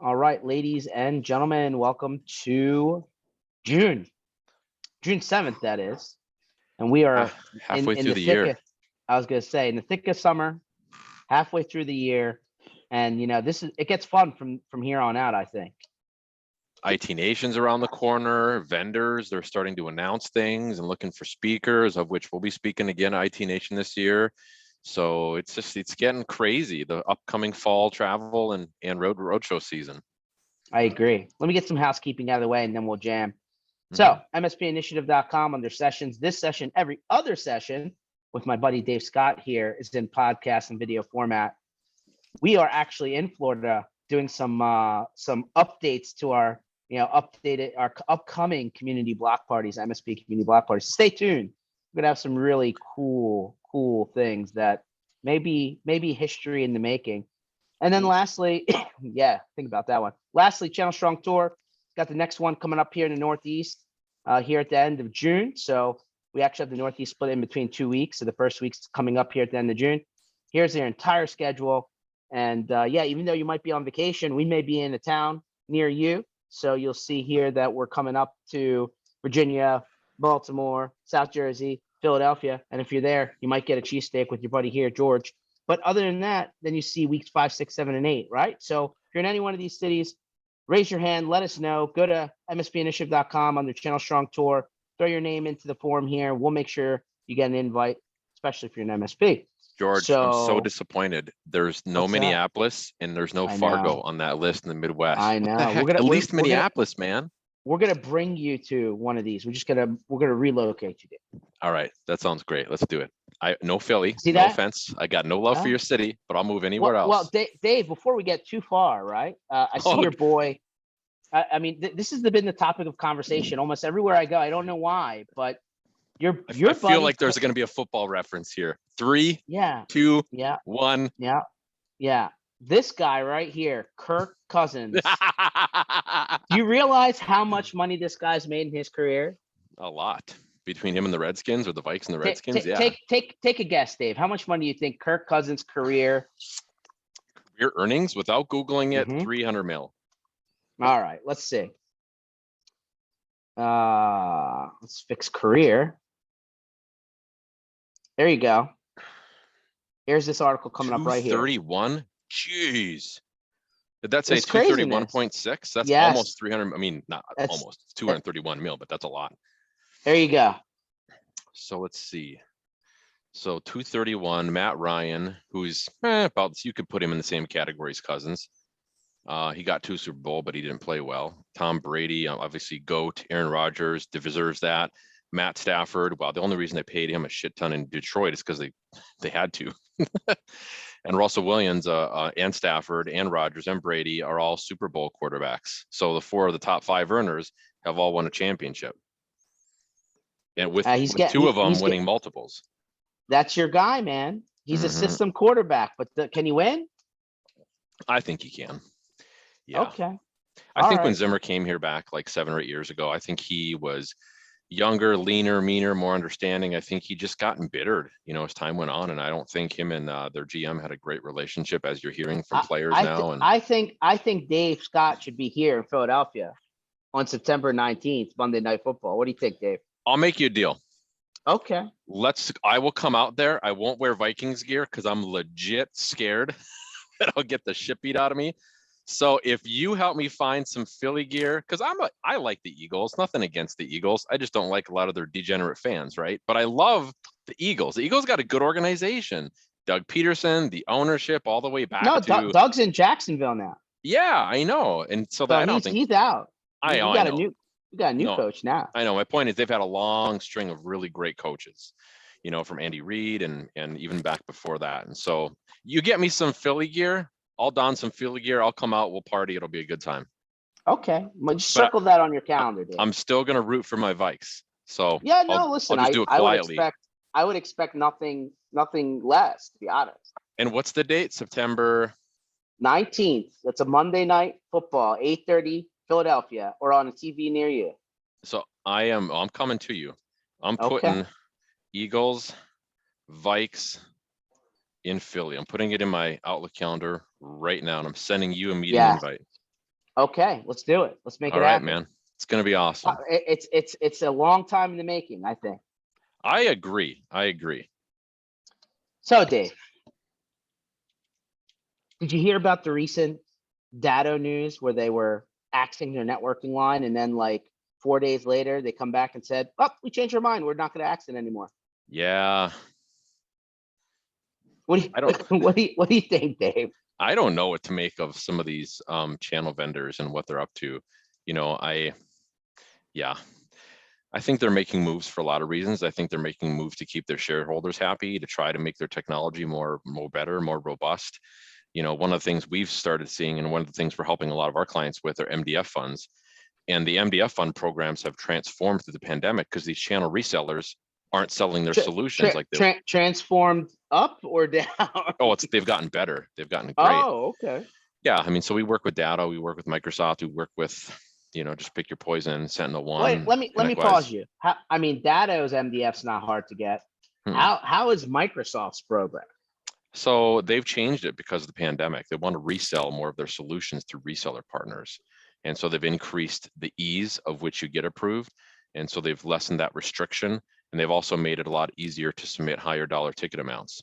All right, ladies and gentlemen, welcome to June, June 7th, that is. And we are Halfway in through the the thick year. of, I was going to say, in the thick of summer, halfway through the year. And, it gets fun from here on out, I think. IT Nation's around the corner. Vendors, they're starting to announce things and looking for speakers, of which we'll be speaking again at IT Nation this year. So it's getting crazy, the upcoming fall travel and roadshow season. I agree. Let me get some housekeeping out of the way and then we'll jam. So MSPinitiative.com under sessions. This session, every other session with my buddy Dave Scott here is in podcast and video format. We are actually in Florida doing some updates to our our upcoming community block parties, MSP community block parties. Stay tuned. We're gonna have some really cool things that maybe history in the making. And then lastly, yeah, think about that one. Lastly, Channel Strong Tour. Got the next one coming up here in the Northeast here at the end of June. So we actually have the Northeast split in between 2 weeks. So the first week's coming up here at the end of June. Here's their entire schedule. And yeah, even though you might be on vacation, we may be in a town near you. So you'll see here that we're coming up to Virginia, Baltimore, South Jersey, Philadelphia. And if you're there, you might get a cheesesteak with your buddy here, George. But other than that, then you see weeks 5, 6, 7, and 8, right? So if you're in any one of these cities, raise your hand, let us know. Go to MSPinitiative.com under Channel Strong Tour. Throw your name into the form here. We'll make sure you get an invite, especially if you're an MSP. George, I'm so disappointed. There's no Minneapolis and there's no Fargo on that list in the Midwest. I know. At least Minneapolis, man. We're gonna bring you to one of these. We're gonna relocate you there. All right, that sounds great. Let's do it. No Philly. See no that? Offense. I got no love for your city, but I'll move anywhere else. Well, Dave, before we get too far, right? I see your boy. I mean, this has been the topic of conversation almost everywhere I go. I don't know why, but I feel like there's going to be a football reference here. 3, 2, 1. Yeah. This guy right here, Kirk Cousins. Do you realize how much money this guy's made in his career? A lot. Between him and the Redskins, or the Vikes and the Redskins. Take a guess, Dave. How much money do you think Kirk Cousins' career earnings without Googling it? 300 mil. All right, let's see. Let's fix career. There you go. Here's this article coming up right here. 231. Jeez. Did that say 231.6? That's almost 300. I mean, not almost. It's 231 mil, but that's a lot. There you go. So let's see. So 231, Matt Ryan, who's about, you could put him in the same category as Cousins. He got 2 Super Bowl, but he didn't play well. Tom Brady, obviously GOAT. Aaron Rodgers deserves that. Matt Stafford, well, the only reason they paid him a shit ton in Detroit is because they had to. And Russell Williams and Stafford and Rodgers and Brady are all Super Bowl quarterbacks. So the 4 of the top 5 earners have all won a championship. And with 2 of them winning multiples. That's your guy, man. He's a system quarterback, but can he win? I think he can. Yeah. Okay. I think when Zimmer came here back like 7 or 8 years ago, I think he was younger, leaner, meaner, more understanding. I think he just got embittered, as time went on. And I don't think him and their GM had a great relationship, as you're hearing from players now. I think Dave Scott should be here in Philadelphia on September 19th, Monday Night Football. What do you think, Dave? I'll make you a deal. Okay. I will come out there. I won't wear Vikings gear because I'm legit scared that I'll get the shit beat out of me. So if you help me find some Philly gear, because I like the Eagles, nothing against the Eagles. I just don't like a lot of their degenerate fans, right? But I love the Eagles. The Eagles got a good organization. Doug Peterson, the ownership, all the way back to Doug's in Jacksonville now. Yeah, I know. And so that I don't think he's out. I know. You got a new coach now. I know. My point is they've had a long string of really great coaches, from Andy Reid and even back before that. And so you get me some Philly gear. I'll don some Philly gear. I'll come out. We'll party. It'll be a good time. Okay. Just circle that on your calendar, Dave. I'm still going to root for my Vikes. So listen, I'll just do it quietly. I would expect nothing less, to be honest. And what's the date? September 19th. That's a Monday Night Football, 8:30, Philadelphia, or on a TV near you. So I'm coming to you. I'm putting Eagles, Vikes in Philly. I'm putting it in my Outlook calendar right now, and I'm sending you a meeting invite. Okay, let's do it. Let's make All it right, happen. man. It's going to be awesome. It's a long time in the making, I think. I agree. I agree. So, Dave, did you hear about the recent Datto news where they were axing their networking line, and then like 4 days later they come back and said, "Oh, we changed our mind. We're not going to ax it anymore." Yeah. What do I you don't what do you think, Dave? I don't know what to make of some of these channel vendors and what they're up to. You know, yeah, I think they're making moves for a lot of reasons. I think they're making moves to keep their shareholders happy, to try to make their technology more better, more robust. You know, one of the things we've started seeing, and one of the things we're helping a lot of our clients with, are MDF funds. And the MDF fund programs have transformed through the pandemic because these channel resellers aren't selling their solutions like they. Transformed up or down? Oh, they've gotten better. They've gotten great. Oh, okay. Yeah, I mean, so we work with Datto, we work with Microsoft, we work with, just pick your poison, Sentinel Wait, One, let me ConnectWise. pause you. I mean, Datto's MDF's not hard to get. Hmm. How is Microsoft's program? So they've changed it because of the pandemic. They want to resell more of their solutions through reseller partners. And so they've increased the ease of which you get approved. And so they've lessened that restriction. And they've also made it a lot easier to submit higher dollar ticket amounts.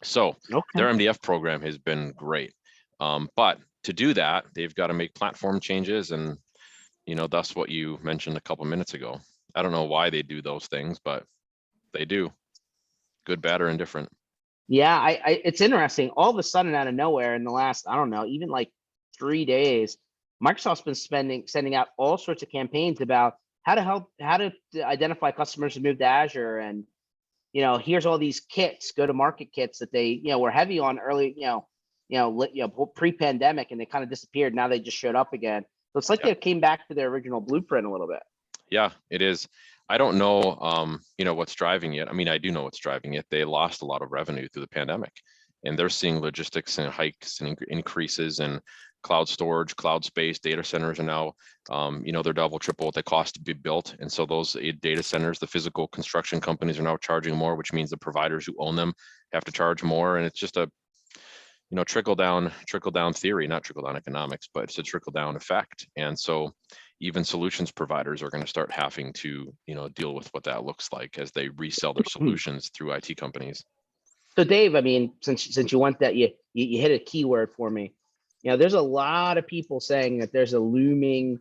So their Okay. MDF program has been great. But to do that, they've got to make platform changes. And, that's what you mentioned a couple minutes ago. I don't know why they do those things, but they do. Good, bad, or indifferent. Yeah, it's interesting. All of a sudden, out of nowhere, in the last, I don't know, even like 3 days, Microsoft's been sending out all sorts of campaigns about how to identify customers who move to Azure, and here's all these kits, go to market kits that they were heavy on early, pre-pandemic, and they kind of disappeared. Now they just showed up again. So it's like they came back to their original blueprint a little bit. Yeah, it is. I don't know, what's driving it. I mean, I do know what's driving it. They lost a lot of revenue through the pandemic, and they're seeing logistics and hikes and increases in cloud storage, cloud space. Data centers are now, they're double, triple what they cost to be built. And so those data centers, the physical construction companies, are now charging more, which means the providers who own them have to charge more. And it's just a trickle down theory, not trickle down economics, but it's a trickle down effect. And so even solutions providers are going to start having to, deal with what that looks like as they resell their solutions through IT companies. So Dave, I mean, since you want that, you hit a keyword for me. There's a lot of people saying that there's a looming,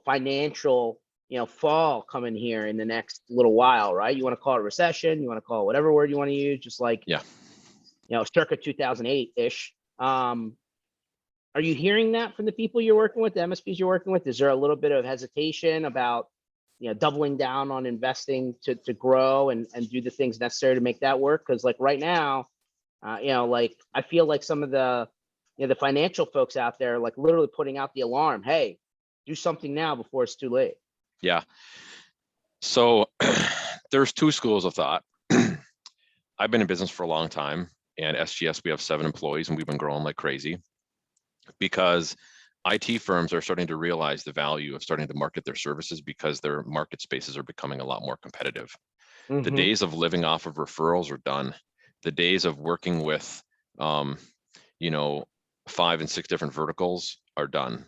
financial, fall coming here in the next little while, right? You want to call it recession, you want to call it whatever word you want to use, just like, circa 2008-ish. Are you hearing that from the people you're working with, the MSPs you're working with? Is there a little bit of hesitation about, doubling down on investing to grow and do the things necessary to make that work? Because like right now, like I feel like some of the, the financial folks out there, like literally putting out the alarm, hey, do something now before it's too late. Yeah. So there's two schools of thought. I've been in business for a long time, and SGS, we have 7 employees, and we've been growing like crazy because IT firms are starting to realize the value of starting to market their services because their market spaces are becoming a lot more competitive. Mm-hmm. The days of living off of referrals are done. The days of working with, 5 and 6 different verticals are done.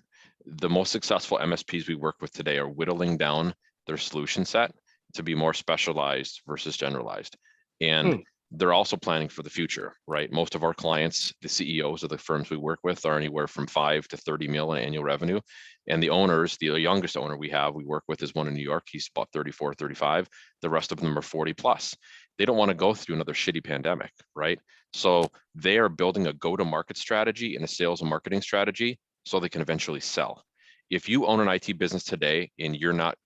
The most successful MSPs we work with today are whittling down their solution set to be more specialized versus generalized. And they're also planning for the future, right? Most of our clients, the CEOs of the firms we work with, are anywhere from 5 to 30 mil in annual revenue. And the owners, the youngest owner we work with is one in New York. He's about 34, 35. The rest of them are 40 plus. They don't want to go through another shitty pandemic, right? So they are building a go-to-market strategy and a sales and marketing strategy so they can eventually sell. If you own an IT business today and you're not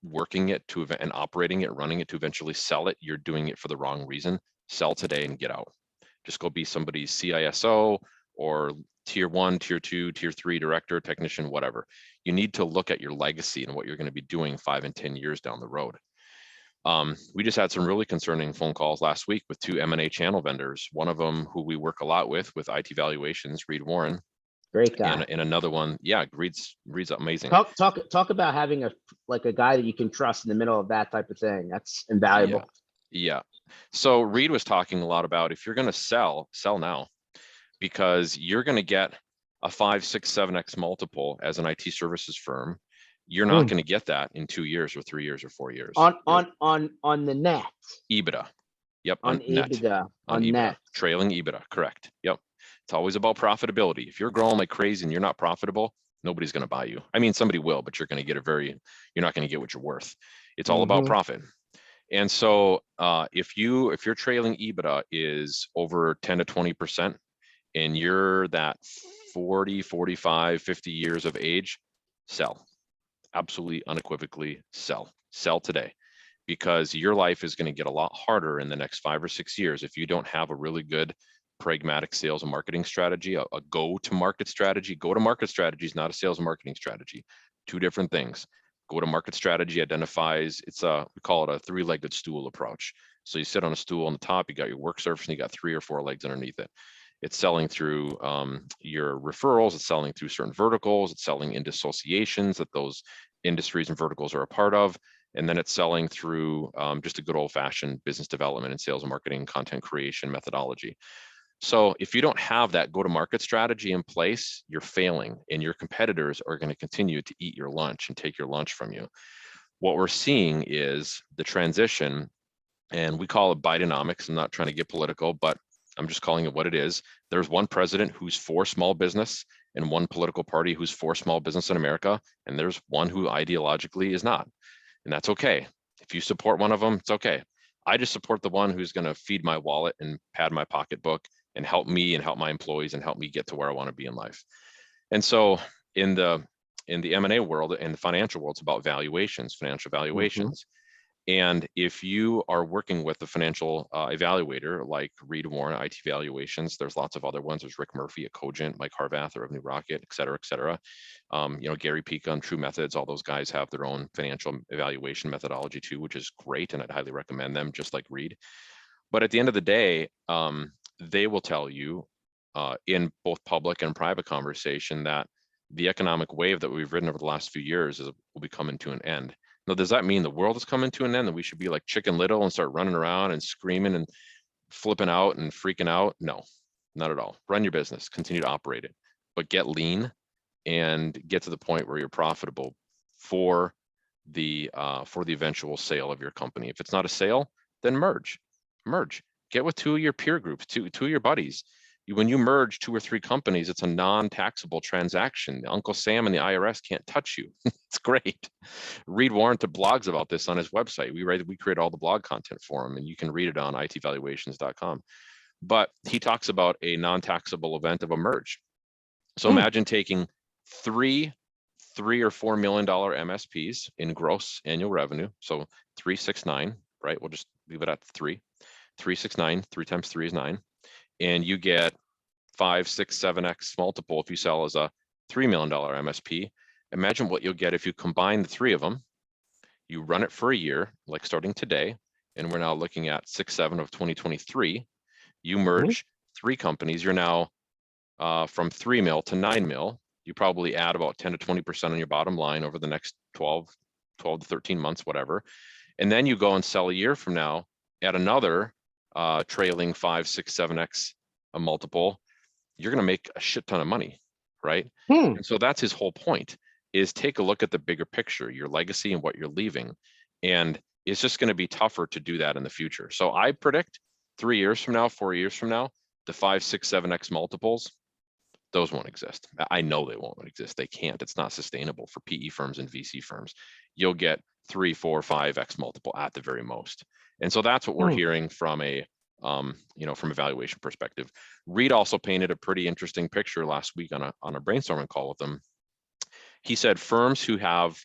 working it and operating it, running it to eventually sell it, you're doing it for the wrong reason. Sell today and get out. Just go be somebody's CISO or tier 1, tier 2, tier 3 director, technician, whatever. You need to look at your legacy and what you're going to be doing 5 and 10 years down the road. We just had some really concerning phone calls last week with 2 M&A channel vendors. One of them, who we work a lot with IT valuations, Reed Warren. Great guy. And another one, Reed's amazing. Talk about having a guy that you can trust in the middle of that type of thing. That's invaluable. Yeah. So Reed was talking a lot about, if you're going to sell now, because you're going to get a 5, 6, 7x multiple as an IT services firm, you're not going to get that in 2 years or 3 years or 4 years. On the net. EBITDA. Yep. On net. Ebitda. On EBITDA. net. Trailing EBITDA. Correct. Yep. It's always about profitability. If you're growing like crazy and you're not profitable, nobody's going to buy you. I mean, somebody will, but you're going to get you're not going to get what you're worth. It's all about profit. And so if your trailing EBITDA is over 10 to 20% and you're that 40, 45, 50 years of age, sell. Absolutely unequivocally sell. Sell today, because your life is going to get a lot harder in the next 5 or 6 years if you don't have a really good pragmatic sales and marketing strategy, a go-to-market strategy. Go-to-market strategy is not a sales and marketing strategy. Two different things. Go-to-market strategy identifies, we call it a 3-legged stool approach. So you sit on a stool on the top, you got your work surface, and you got 3 or 4 legs underneath it. It's selling through your referrals, it's selling through certain verticals, it's selling into associations that those industries and verticals are a part of. And then it's selling through just a good old-fashioned business development and sales and marketing content creation methodology. So if you don't have that go-to-market strategy in place, you're failing, and your competitors are going to continue to eat your lunch and take your lunch from you. What we're seeing is the transition, and we call it Bidenomics. I'm not trying to get political, but I'm just calling it what it is. There's one president who's for small business and one political party who's for small business in America, and there's one who ideologically is not. And that's okay. If you support one of them, it's okay. I just support the one who's going to feed my wallet and pad my pocketbook and help me and help my employees and help me get to where I want to be in life. And so in the M&A world and the financial world, it's about valuations, financial valuations. And if you are working with a financial evaluator like Reed Warren, IT Valuations, there's lots of other ones. There's Rick Murphy at Cogent, Mike Harvath of New Rocket, et cetera, et cetera. Gary Pica on True Methods, all those guys have their own financial evaluation methodology too, which is great. And I'd highly recommend them, just like Reed. But at the end of the day, they will tell you in both public and private conversation that the economic wave that we've ridden over the last few years will be coming to an end. Now, does that mean the world is coming to an end, that we should be like Chicken Little and start running around and screaming and flipping out and freaking out? No, not at all. Run your business, continue to operate it, but get lean and get to the point where you're profitable for the eventual sale of your company. If it's not a sale, then merge. Get with 2 of your peer groups, two of your buddies. When you merge 2 or 3 companies, it's a non-taxable transaction. Uncle Sam and the IRS can't touch you. It's great. Reed Warren blogs about this on his website. We create all the blog content for him, and you can read it on itvaluations.com. But he talks about a non-taxable event of a merge. So imagine taking 3 or $4 million MSPs in gross annual revenue. So 369, right? We'll just leave it at 3. 369, 3 times 3 is 9. And you get 5, 6, 7x multiple if you sell as a $3 million MSP. Imagine what you'll get if you combine the 3 of them. You run it for a year, like starting today, and we're now looking at 6/7 of 2023. You merge 3 companies. You're now from 3 mil to 9 mil. You probably add about 10 to 20% on your bottom line over the next 12 to 13 months, whatever. And then you go and sell a year from now at another trailing 5, 6, 7x a multiple. You're going to make a shit ton of money, right? And so that's his whole point, is take a look at the bigger picture, your legacy and what you're leaving. And it's just going to be tougher to do that in the future. So I predict 3 years from now, 4 years from now, the 5, 6, 7x multiples, those won't exist. I know they won't exist. They can't. It's not sustainable for PE firms and VC firms. You'll get 3, 4, 5x multiple at the very most. And so that's what we're hearing from from a valuation perspective. Reed also painted a pretty interesting picture last week on a brainstorming call with him. He said firms who have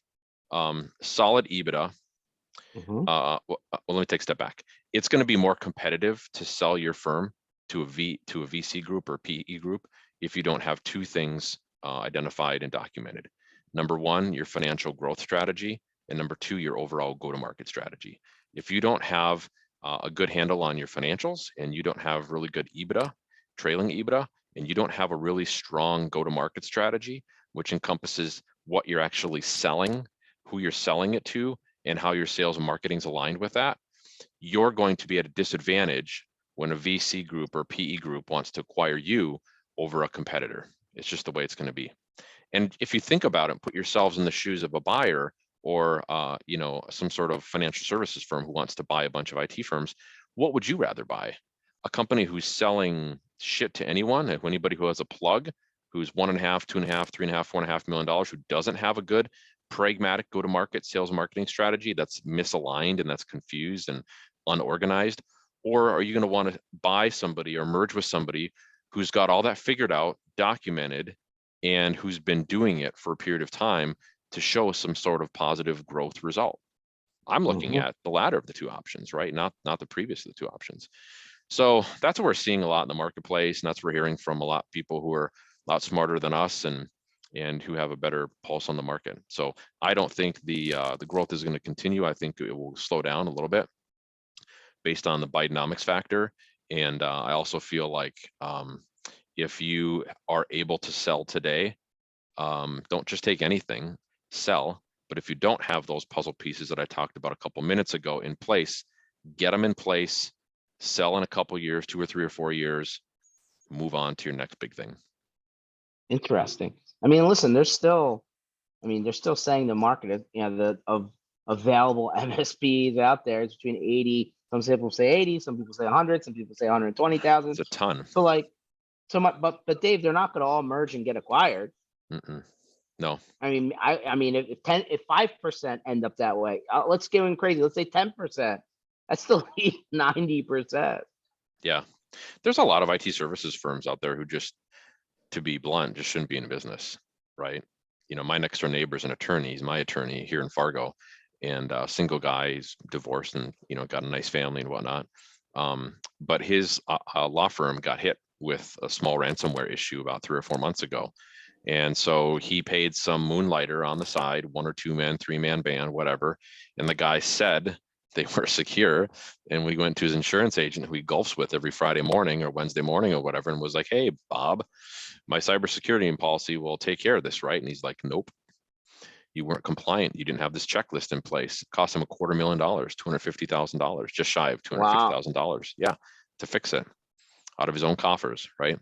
solid EBITDA. Well, let me take a step back. It's going to be more competitive to sell your firm to a VC group or PE group if you don't have 2 things identified and documented. Number 1, your financial growth strategy, and number 2, your overall go-to-market strategy. If you don't have a good handle on your financials, and you don't have really good EBITDA, trailing EBITDA, and you don't have a really strong go-to-market strategy, which encompasses what you're actually selling, who you're selling it to, and how your sales and marketing is aligned with that, you're going to be at a disadvantage when a VC group or PE group wants to acquire you over a competitor. It's just the way it's going to be. And if you think about it, put yourselves in the shoes of a buyer or some sort of financial services firm who wants to buy a bunch of IT firms, what would you rather buy? A company who's selling shit to anyone, and anybody who has a plug, who's $1.5, $2.5, $3.5, $4.5 million, who doesn't have a good pragmatic go-to-market sales marketing strategy that's misaligned and that's confused and unorganized? Or are you going to want to buy somebody or merge with somebody who's got all that figured out, documented, and who's been doing it for a period of time to show some sort of positive growth result? I'm looking at the latter of the two options, right? Not the previous of the two options. So that's what we're seeing a lot in the marketplace, and that's what we're hearing from a lot of people who are a lot smarter than us and who have a better pulse on the market. So I don't think the growth is going to continue. I think it will slow down a little bit based on the Bidenomics factor. And I also feel like if you are able to sell today, don't just take anything, sell. But if you don't have those puzzle pieces that I talked about a couple minutes ago in place, get them in place, sell in a couple years, 2 or 3 or 4 years, move on to your next big thing. Interesting. I mean, listen, they're still saying the market, of available MSPs out there is between 80. Some people say 80, some people say 100, some people say 120,000. It's a ton. But Dave, they're not going to all merge and get acquired. No. I mean, if 5% end up that way, let's get in crazy. Let's say 10%. That's still 90%. Yeah, there's a lot of IT services firms out there who just, to be blunt, just shouldn't be in business, right? My next door neighbor is an attorney. He's my attorney here in Fargo, and single guy. He's divorced and got a nice family and whatnot. But his law firm got hit with a small ransomware issue about 3 or 4 months ago. And so he paid some moonlighter on the side, 1 or 2 man, 3-man band, whatever. And the guy said they were secure. And we went to his insurance agent who he golfs with every Friday morning or Wednesday morning or whatever, and was like, "Hey, Bob, my cybersecurity policy will take care of this, right?" And he's like, "Nope, you weren't compliant. You didn't have this checklist in place." It cost him $250,000, $250,000, just shy of $250,000. Yeah, to fix it out of his own coffers, right?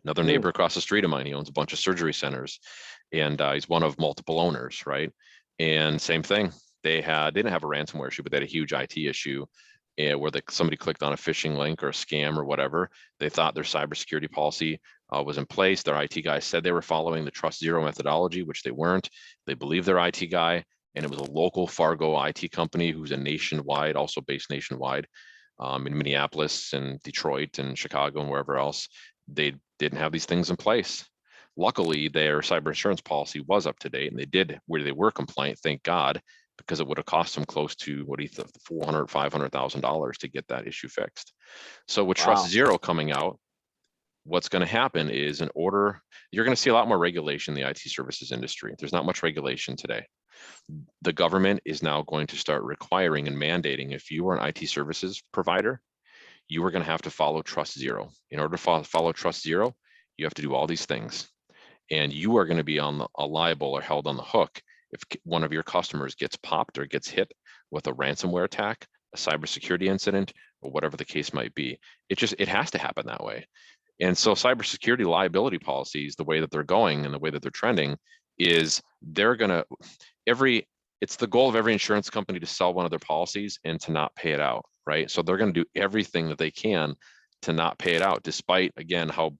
Another neighbor across the street of mine, he owns a bunch of surgery centers, and he's one of multiple owners, right? And same thing. They didn't have a ransomware issue, but they had a huge IT issue where somebody clicked on a phishing link or a scam or whatever. They thought their cybersecurity policy was in place. Their IT guy said they were following the Trust Zero methodology, which they weren't. They believed their IT guy, and it was a local Fargo IT company who's also based nationwide, in Minneapolis and Detroit and Chicago and wherever else. They didn't have these things in place. Luckily, their cyber insurance policy was up to date, and they were compliant, thank God, because it would have cost them close to $400,000, $500,000 to get that issue fixed. So with Trust Zero coming out, what's going to happen is you're going to see a lot more regulation in the IT services industry. There's not much regulation today. The government is now going to start requiring and mandating, if you are an IT services provider, you are going to have to follow Trust Zero. In order to follow Trust Zero, you have to do all these things. And you are going to be liable or held on the hook if one of your customers gets popped or gets hit with a ransomware attack, a cybersecurity incident, or whatever the case might be. It has to happen that way. And so cybersecurity liability policies, the way that they're going and the way that they're trending, is it's the goal of every insurance company to sell one of their policies and to not pay it out, right? So they're going to do everything that they can to not pay it out, despite, again, how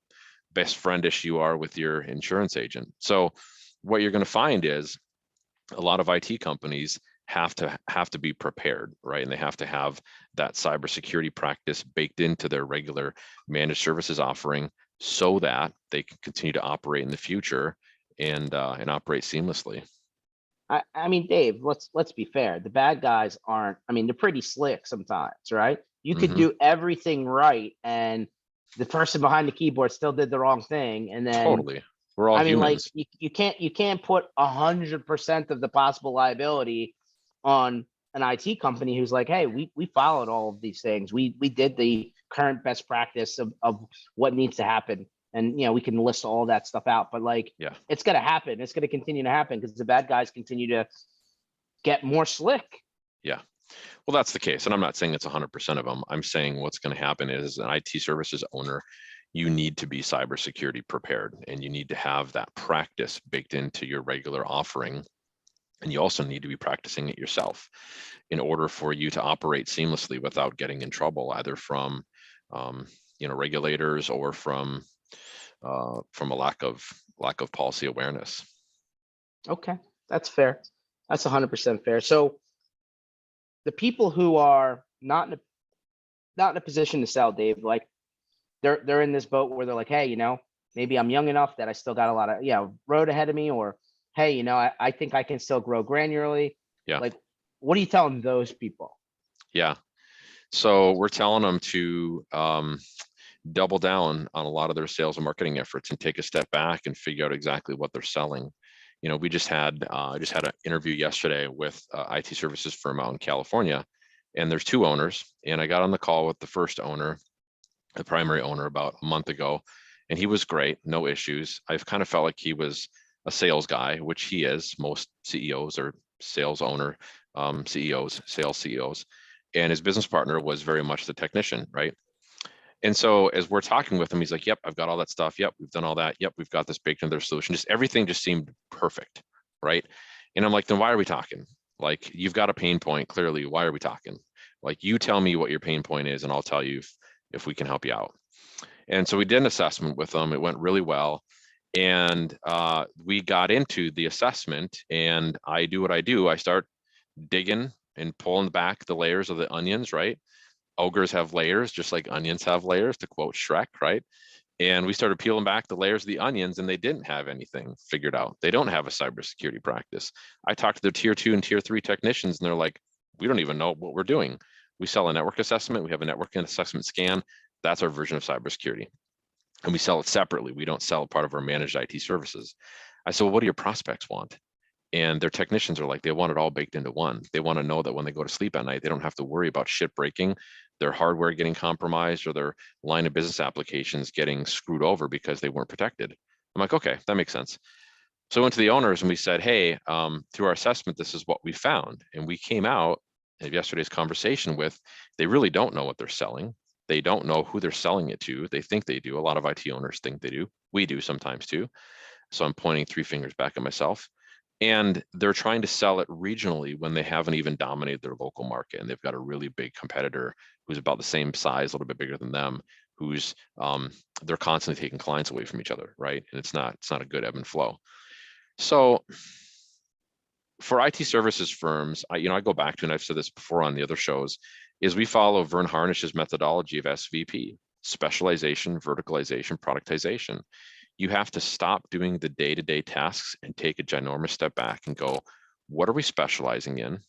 best friendish you are with your insurance agent. So what you're going to find is a lot of IT companies have to be prepared, right? And they have to have that cybersecurity practice baked into their regular managed services offering so that they can continue to operate in the future and operate seamlessly. I mean, Dave, let's be fair. The bad guys they're pretty slick sometimes, right? You could do everything right, and the person behind the keyboard still did the wrong thing. And then totally, we're all humans. Like you can't put 100% of the possible liability on an IT company who's like, "Hey, we followed all of these things. We did the current best practice of what needs to happen." And we can list all that stuff out, but it's going to happen. It's going to continue to happen because the bad guys continue to get more slick. Yeah, well, that's the case. And I'm not saying it's 100% of them. I'm saying what's going to happen is an IT services owner you need to be cybersecurity prepared, and you need to have that practice baked into your regular offering. And you also need to be practicing it yourself in order for you to operate seamlessly without getting in trouble, either from regulators or from a lack of policy awareness. Okay, that's fair. That's 100% fair. So the people who are not in a position to sell, Dave, like they're in this boat where they're like, hey, maybe I'm young enough that I still got a lot of road ahead of me, or hey, I think I can still grow granularly. Yeah. Like, what are you telling those people? Yeah. So we're telling them to double down on a lot of their sales and marketing efforts and take a step back and figure out exactly what they're selling. We just had I just had an interview yesterday with IT services firm out in California, and there's two owners, and I got on the call with the first owner, the primary owner, about a month ago, and he was great, no issues. I've kind of felt like he was a sales guy, which he is. Most CEOs are sales owner, CEOs, sales CEOs, and his business partner was very much the technician, right? And so as we're talking with him, he's like, yep, I've got all that stuff. Yep, we've done all that. Yep, we've got this baked into their solution. Just everything just seemed perfect, right? And I'm like, then why are we talking? Like, you've got a pain point, clearly. Why are we talking? Like, you tell me what your pain point is, and I'll tell you if we can help you out. And so we did an assessment with them. It went really well. And we got into the assessment, and I do what I do. I start digging and pulling back the layers of the onions, right? Ogres have layers, just like onions have layers, to quote Shrek, right? And we started peeling back the layers of the onions, and they didn't have anything figured out. They don't have a cybersecurity practice. I talked to the tier 2 and tier 3 technicians, and they're like, we don't even know what we're doing. We sell a network assessment. We have a network assessment scan. That's our version of cybersecurity. And we sell it separately. We don't sell part of our managed IT services. I said, well, what do your prospects want? And their technicians are like, they want it all baked into one. They want to know that when they go to sleep at night, they don't have to worry about shit breaking, their hardware getting compromised, or their line of business applications getting screwed over because they weren't protected. I'm like, okay, that makes sense. So I went to the owners and we said, hey, through our assessment, this is what we found. And we came out of yesterday's conversation with, they really don't know what they're selling. They don't know who they're selling it to. They think they do. A lot of IT owners think they do. We do sometimes too. So I'm pointing three fingers back at myself. And they're trying to sell it regionally when they haven't even dominated their local market. And they've got a really big competitor who's about the same size, a little bit bigger than them, who's they're constantly taking clients away from each other, right? And it's not a good ebb and flow. So for IT services firms, I go back to, and I've said this before on the other shows, is we follow Vern Harnish's methodology of SVP: specialization, verticalization, productization. You have to stop doing the day-to-day tasks and take a ginormous step back and go, what are we specializing in?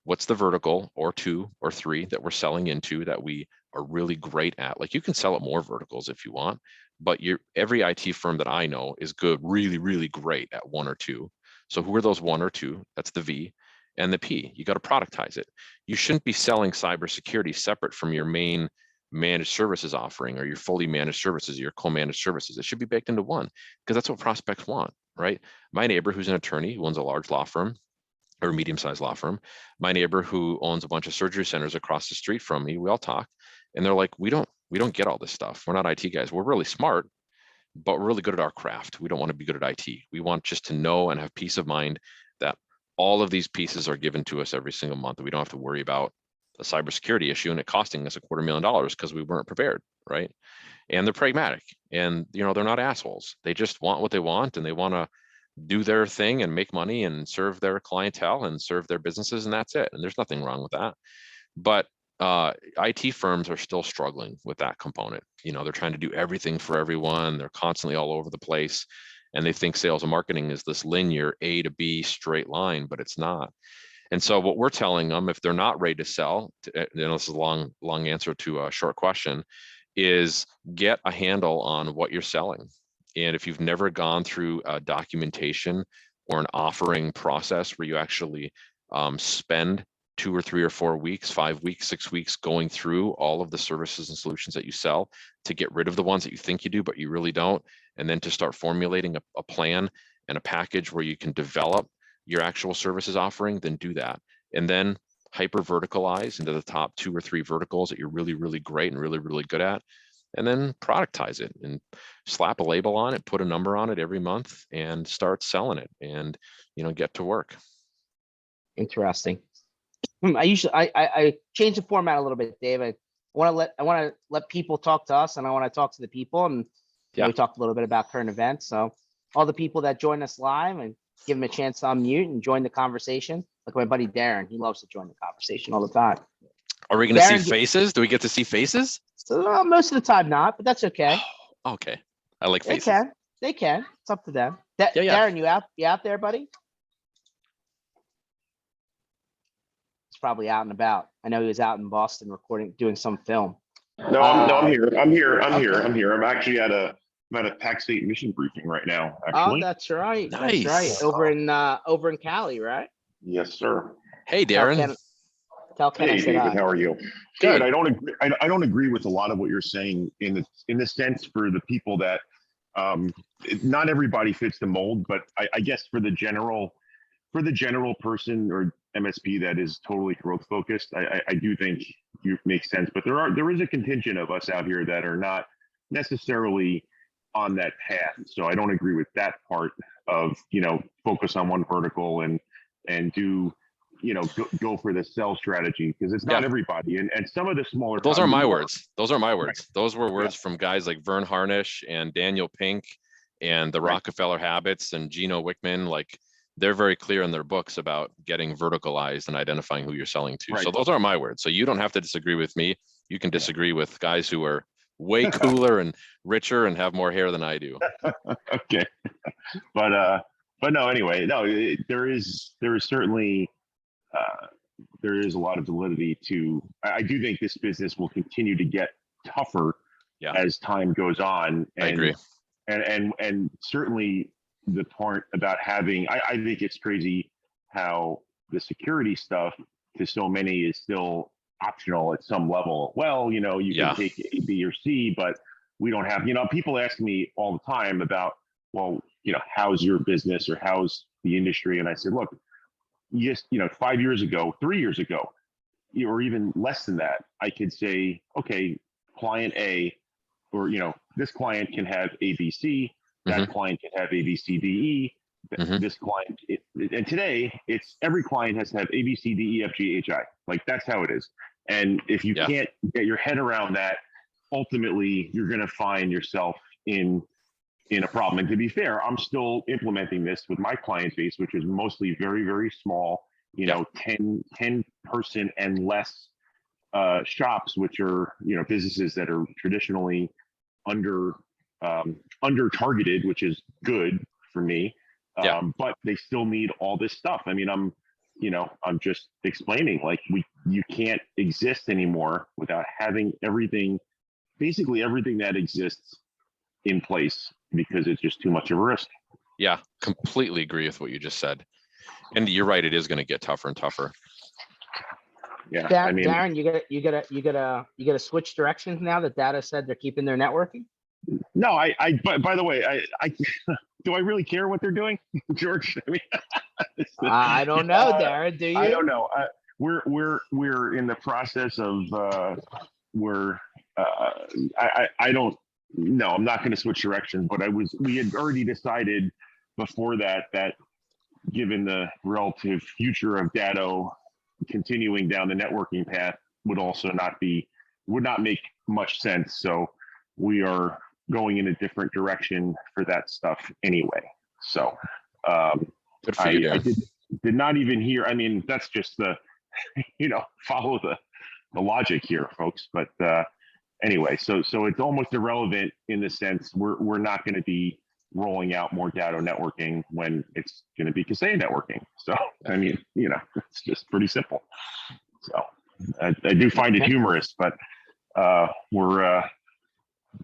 What's the vertical or two or three that we're selling into that we are really great at? Like, you can sell at more verticals if you want, but every IT firm that I know is good, really, really great at one or two. So who are those one or two? That's the V. And the P, you got to productize it. You shouldn't be selling cybersecurity separate from your main managed services offering, or your fully managed services, your co-managed services. It should be baked into one, because that's what prospects want, right? My neighbor, who's an attorney, who owns a large law firm or medium-sized law firm, my neighbor who owns a bunch of surgery centers across the street from me, we all talk, and they're like, we don't get all this stuff. We're not IT guys. We're really smart, but we're really good at our craft. We don't want to be good at IT. We want just to know and have peace of mind that all of these pieces are given to us every single month. We don't have to worry about a cybersecurity issue and it costing us $250,000 because we weren't prepared, right? And they're pragmatic, and they're not assholes. They just want what they want, and they want to do their thing and make money and serve their clientele and serve their businesses, and that's it. And there's nothing wrong with that. But IT firms are still struggling with that component. They're trying to do everything for everyone. They're constantly all over the place, and they think sales and marketing is this linear A to B straight line, but it's not. And so what we're telling them, if they're not ready to sell, this is a long answer to a short question, is get a handle on what you're selling. And if you've never gone through a documentation or an offering process where you actually spend 2 or 3 or 4 weeks, 5 weeks, 6 weeks going through all of the services and solutions that you sell to get rid of the ones that you think you do, but you really don't, and then to start formulating a plan and a package where you can develop your actual services offering, then do that. And then hyper verticalize into the top 2 or 3 verticals that you're really, really great and really, really good at. and then productize it and slap a label on it, put a number on it every month, and start selling it, and get to work. Interesting. I change the format a little bit, Dave. I want to let people talk to us, and I want to talk to the people, and we talked a little bit about current events. So all the people that join us live, and give them a chance to unmute and join the conversation. Like my buddy Darren, he loves to join the conversation all the time. Are we going to see faces? Do we get to see faces? So, most of the time not, but that's okay. Okay, I like faces. They can. It's up to them. Darren, you out there, buddy? He's probably out and about. I know he was out in Boston doing some film. No, I'm here. I'm here. I'm actually at a PAC State mission briefing right now. Actually. Oh, that's right. Nice. That's right. Over in Cali, right? Yes, sir. Hey, Darren. Tell Ken Hey, I said David, hi. how are you? Good. David, I don't agree. I don't agree with a lot of what you're saying in the sense for the people that not everybody fits the mold, but I guess for the general person or MSP that is totally growth focused, I do think you make sense. But there is a contingent of us out here that are not necessarily on that path. So I don't agree with that part of focus on one vertical and do go for the sell strategy, because it's not everybody. And some of the smaller. Those are my words. Those are my words. Those were words from guys like Vern Harnish and Daniel Pink and the Rockefeller Habits and Gino Wickman. Like, they're very clear in their books about getting verticalized and identifying who you're selling to. So those are my words. So you don't have to disagree with me. You can disagree with guys who are way cooler and richer and have more hair than I do. Okay. But no, anyway, no, there is certainly, there is a lot of validity to, I do think this business will continue to get tougher as time goes on. And, I agree. And certainly the part about having, I think it's crazy how the security stuff to so many is still optional at some level. Well, you can take A, B, or C, but we don't have, people ask me all the time about, well, how's your business or how's the industry? And I said, look, 5 years ago, 3 years ago, or even less than that, I could say, okay, client A, or, this client can have ABC, that client can have A, B, C, D, E, this client, and today it's every client has to have A, B, C, D, E, F, G, H, I. Like, that's how it is. And if you can't get your head around that, ultimately you're going to find yourself in a problem. And to be fair, I'm still implementing this with my client base, which is mostly very, very small, 10 person and less shops, which are, businesses that are traditionally under targeted, which is good for me. But they still need all this stuff. I mean, I'm just explaining, like, you can't exist anymore without having basically everything that exists in place, because it's just too much of a risk. Yeah, completely agree with what you just said. And you're right, it is going to get tougher and tougher. Yeah, Darren, you gotta switch directions now that data said they're keeping their networking. No, but by the way, I do I really care what they're doing, George? I mean, I don't know, Darren. Do you? I don't know. We're in the process of I don't. No, I'm not going to switch directions. But we had already decided before that given the relative future of Datto, continuing down the networking path would not make much sense. So we are going in a different direction for that stuff anyway. So Good for you, I did not even hear. I mean, that's just the, follow the logic here, folks. But anyway, so it's almost irrelevant in the sense we're not going to be rolling out more Datto networking when it's going to be Kaseya networking. So, I mean, it's just pretty simple. So I do find it humorous, but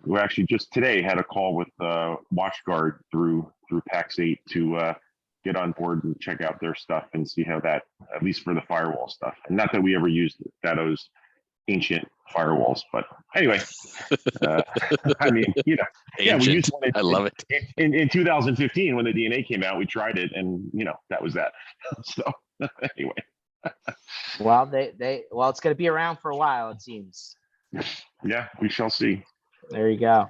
we actually just today had a call with WatchGuard through PAX 8 to get on board and check out their stuff and see how that, at least for the firewall stuff. And not that we ever used Datto's ancient firewalls, but anyway, I mean, we used one. I love it. In 2015, when the DNA came out, we tried it, and that was that. So anyway. Well, it's going to be around for a while, it seems. Yeah, we shall see. There you go.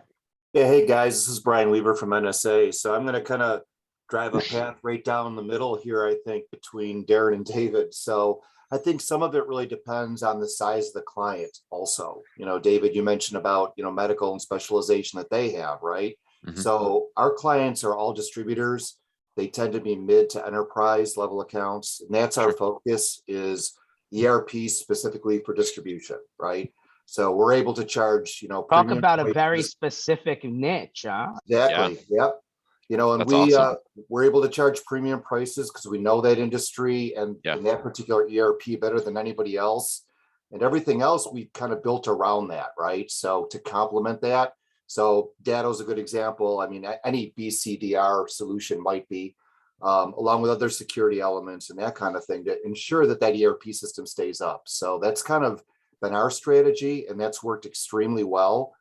Yeah, hey guys, this is Brian Weaver from NSA. So I'm going to kind of drive a path right down the middle here, I think, between Darren and David. So I think some of it really depends on the size of the client also. David, you mentioned about, medical and specialization that they have, right? So our clients are all distributors. They tend to be mid to enterprise level accounts. And that's our focus is ERP specifically for distribution, right? So we're able to charge, Talk about a very specific niche, huh? Exactly. Yep. And That's awesome. we're able to charge premium prices because we know that industry and that particular ERP better than anybody else. And everything else we kind of built around that, right? So to complement that. So Datto's a good example. I mean, any BCDR solution might be, along with other security elements and that kind of thing to ensure that that ERP system stays up. So that's kind of been our strategy, and that's worked extremely well.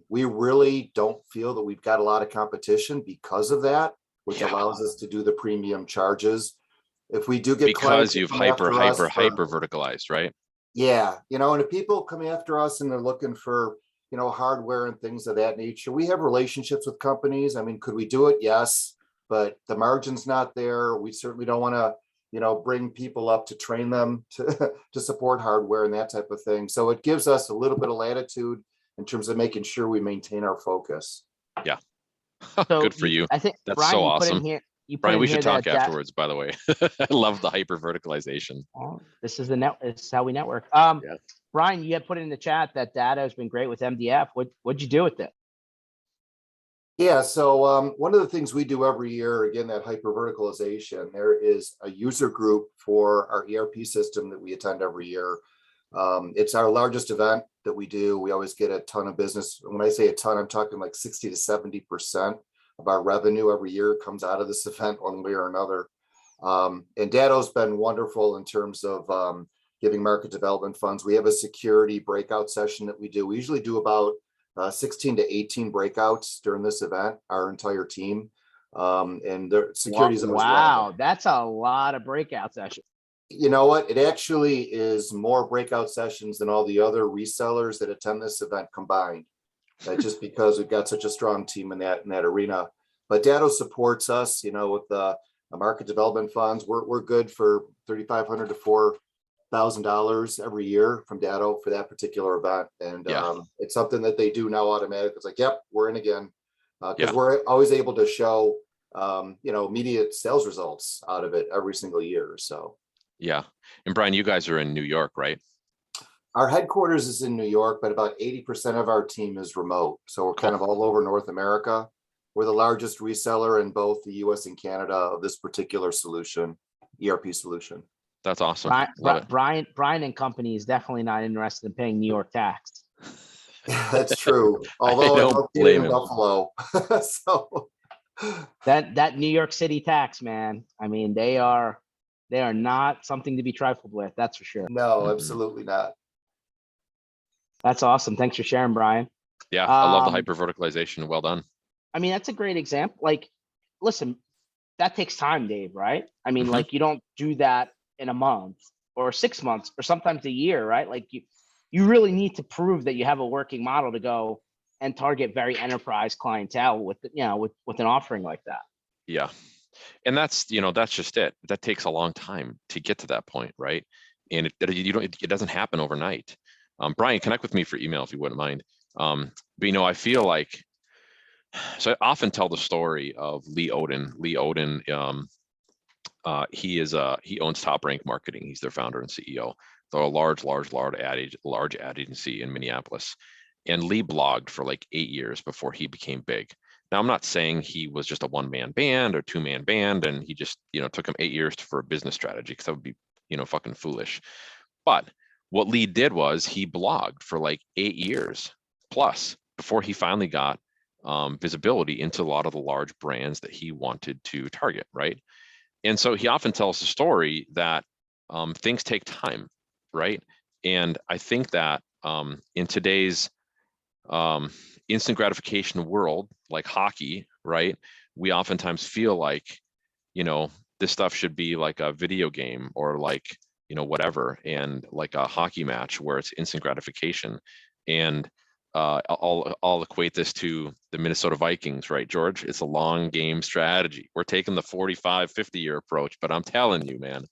We really don't feel that we've got a lot of competition because of that, which allows us to do the premium charges. If we do get because you've hyper verticalized, right? Yeah, and if people come after us and they're looking for hardware and things of that nature, we have relationships with companies. I mean, could we do it? Yes, but the margin's not there. We certainly don't want to bring people up to train them to support hardware and that type of thing. So it gives us a little bit of latitude in terms of making sure we maintain our focus. Yeah. So good for you. I think that's Brian, so awesome. Brian, we should talk afterwards, by the way. I love the hyper verticalization. Oh, this is how we network. Brian, you had put in the chat that data has been great with MDF. What'd you do with it? Yeah, so one of the things we do every year, again, that hyper verticalization, there is a user group for our ERP system that we attend every year. It's our largest event that we do. We always get a ton of business. When I say a ton, I'm talking like 60 to 70% of our revenue every year comes out of this event one way or another. And Datto's been wonderful in terms of giving market development funds. We have a security breakout session that we do. We usually do about 16 to 18 breakouts during this event, our entire team. And the security is wow, that's a lot of breakout sessions. You know what? It actually is more breakout sessions than all the other resellers that attend this event combined. Just because we've got such a strong team in that arena. But Datto supports us, with the market development funds. We're good for $3,500 to $4,000 every year from Datto for that particular event. And it's something that they do now automatically. It's like, yep, we're in again. Because we're always able to show, immediate sales results out of it every single year. So. Yeah. And Brian, you guys are in New York, right? Our headquarters is in New York, but about 80% of our team is remote. So we're kind of all over North America. We're the largest reseller in both the US and Canada of this particular solution, ERP solution. That's awesome. Brian and company is definitely not interested in paying New York tax. That's true. Although I'm located in Buffalo. So that New York City tax, man. I mean, they are not something to be trifled with. That's for sure. No, absolutely not. That's awesome. Thanks for sharing, Brian. Yeah, I love the hyper verticalization. Well done. I mean, that's a great example. Like, listen, that takes time, Dave, right? I mean, like, you don't do that in a month or 6 months or sometimes a year, right? Like you really need to prove that you have a working model to go and target very enterprise clientele with an offering like that. Yeah. And that's just it. That takes a long time to get to that point, right? And it doesn't happen overnight. Brian, connect with me for email if you wouldn't mind. But I feel like, so I often tell the story of Lee Odin. Lee Odin, he owns Top Rank Marketing. He's their founder and CEO. They're a large ad agency in Minneapolis. And Lee blogged for like 8 years before he became big. Now, I'm not saying he was just a one-man band or two-man band, and he just, took him 8 years for a business strategy, because that would be, fucking foolish. But what Lee did was he blogged for like 8 years plus before he finally got visibility into a lot of the large brands that he wanted to target, right? And so he often tells the story that things take time, right? And I think that in today's instant gratification world, like hockey, right? We oftentimes feel like, this stuff should be like a video game or like, whatever, and like a hockey match where it's instant gratification. And I'll equate this to the Minnesota Vikings, right, George? It's a long game strategy. We're taking the 45, 50-year approach, but I'm telling you, man,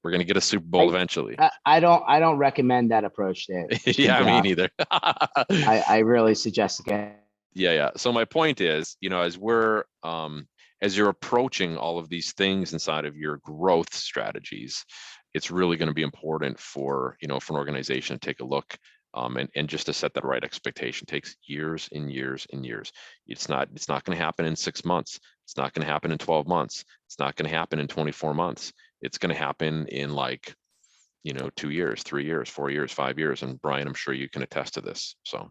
we're going to get a Super Bowl eventually. I don't recommend that approach, Dave. Yeah, me neither. I really suggest again. Yeah. So my point is, as you're approaching all of these things inside of your growth strategies, it's really going to be important for an organization to take a look, and just to set that right expectation. It takes years and years and years. It's not going to happen in 6 months. It's not going to happen in 12 months. It's not going to happen in 24 months. It's going to happen in 2 years, 3 years, 4 years, 5 years. And Brian, I'm sure you can attest to this. So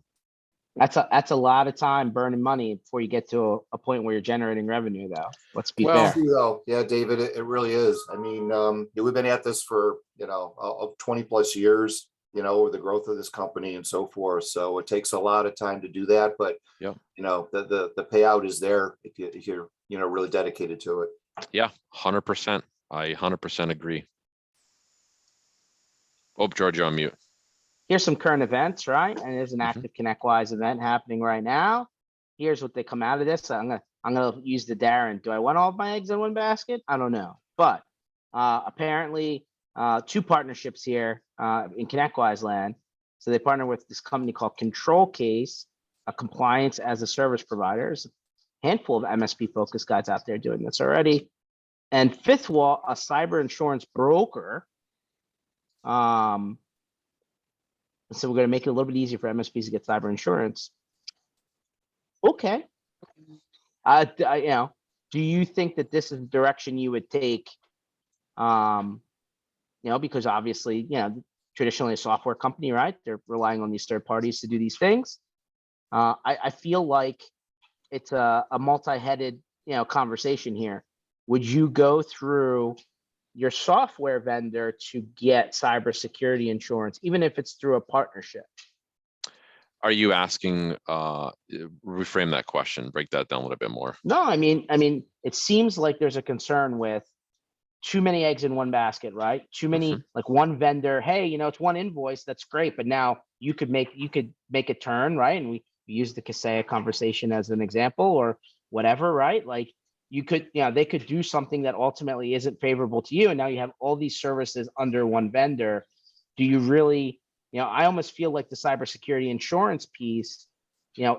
that's a lot of time burning money before you get to a point where you're generating revenue, though. Let's be Well, fair. Though. Yeah, David, it really is. I mean, we've been at this for, 20 plus years, the growth of this company and so forth. So it takes a lot of time to do that, but yeah, the payout is there if you're, really dedicated to it. Yeah, 100%. I 100% agree. Oh, George, you're on mute. Here's some current events, right? And there's an active ConnectWise event happening right now. Here's what they come out of this. I'm gonna use the Darren. Do I want all of my eggs in one basket? I don't know. But apparently 2 partnerships here in ConnectWise land. So they partner with this company called Control Case, a compliance as a service provider. There's a handful of MSP focused guys out there doing this already. And Fifth Wall, a cyber insurance broker. So we're going to make it a little bit easier for MSPs to get cyber insurance. Okay. Do you think that this is the direction you would take? Because obviously, traditionally a software company, right? They're relying on these third parties to do these things. I feel like it's a multi-headed, conversation here. Would you go through your software vendor to get cybersecurity insurance, even if it's through a partnership? Are you asking, reframe that question, break that down a little bit more? No, I mean, it seems like there's a concern with too many eggs in one basket, right? Too many, like one vendor, hey, it's one invoice, that's great, but now you could make a turn, right? And we use the Kaseya conversation as an example or whatever, right? Like you could, they could do something that ultimately isn't favorable to you. And now you have all these services under one vendor. Do you really, I almost feel like the cybersecurity insurance piece,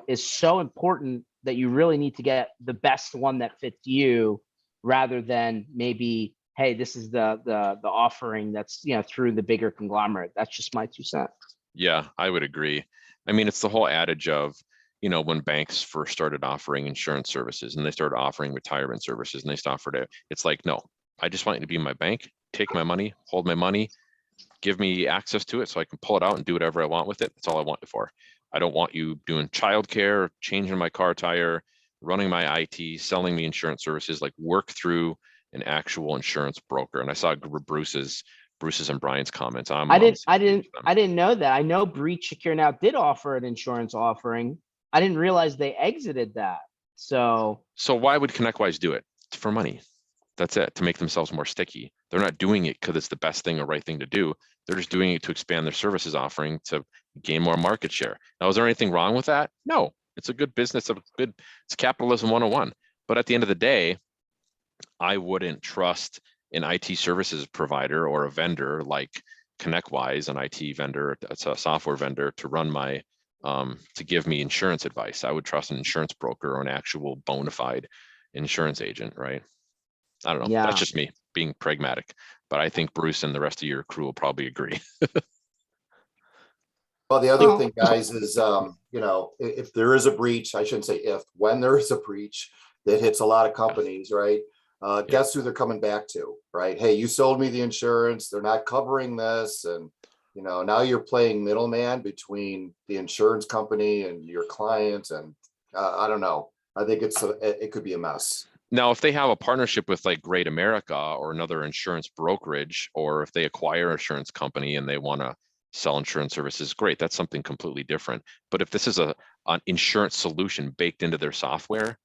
is so important that you really need to get the best one that fits you rather than maybe, hey, this is the offering that's, through the bigger conglomerate. That's just my 2 cents. Yeah, I would agree. I mean, it's the whole adage of, when banks first started offering insurance services and they started offering retirement services and they offered it, it's like, no, I just want you to be my bank, take my money, hold my money, give me access to it so I can pull it out and do whatever I want with it. That's all I want it for. I don't want you doing childcare, changing my car tire, running my IT, selling me insurance services, like work through an actual insurance broker. And I saw Bruce's and Brian's comments. I didn't know that. I know Breach Secure Now did offer an insurance offering. I didn't realize they exited that. So why would ConnectWise do it? It's for money. That's it, to make themselves more sticky. They're not doing it because it's the best thing or right thing to do. They're just doing it to expand their services offering to gain more market share. Now, is there anything wrong with that? No, it's a good business. It's capitalism 101. But at the end of the day, I wouldn't trust an IT services provider or a vendor like ConnectWise, an IT vendor, it's a software vendor, to run my to give me insurance advice. I would trust an insurance broker or an actual bona fide insurance agent, right? I don't know. Yeah. That's just me being pragmatic, but I think Bruce and the rest of your crew will probably agree. Well, the other thing, guys, is, if there is a breach, I shouldn't say if, when there is a breach that hits a lot of companies, right? Guess who they're coming back to, right? Hey, you sold me the insurance. They're not covering this. And, now you're playing middleman between the insurance company and your clients. And I don't know. I think it could be a mess. Now, if they have a partnership with like Great America or another insurance brokerage, or if they acquire an insurance company and they want to sell insurance services, great. That's something completely different. But if this is an insurance solution baked into their software,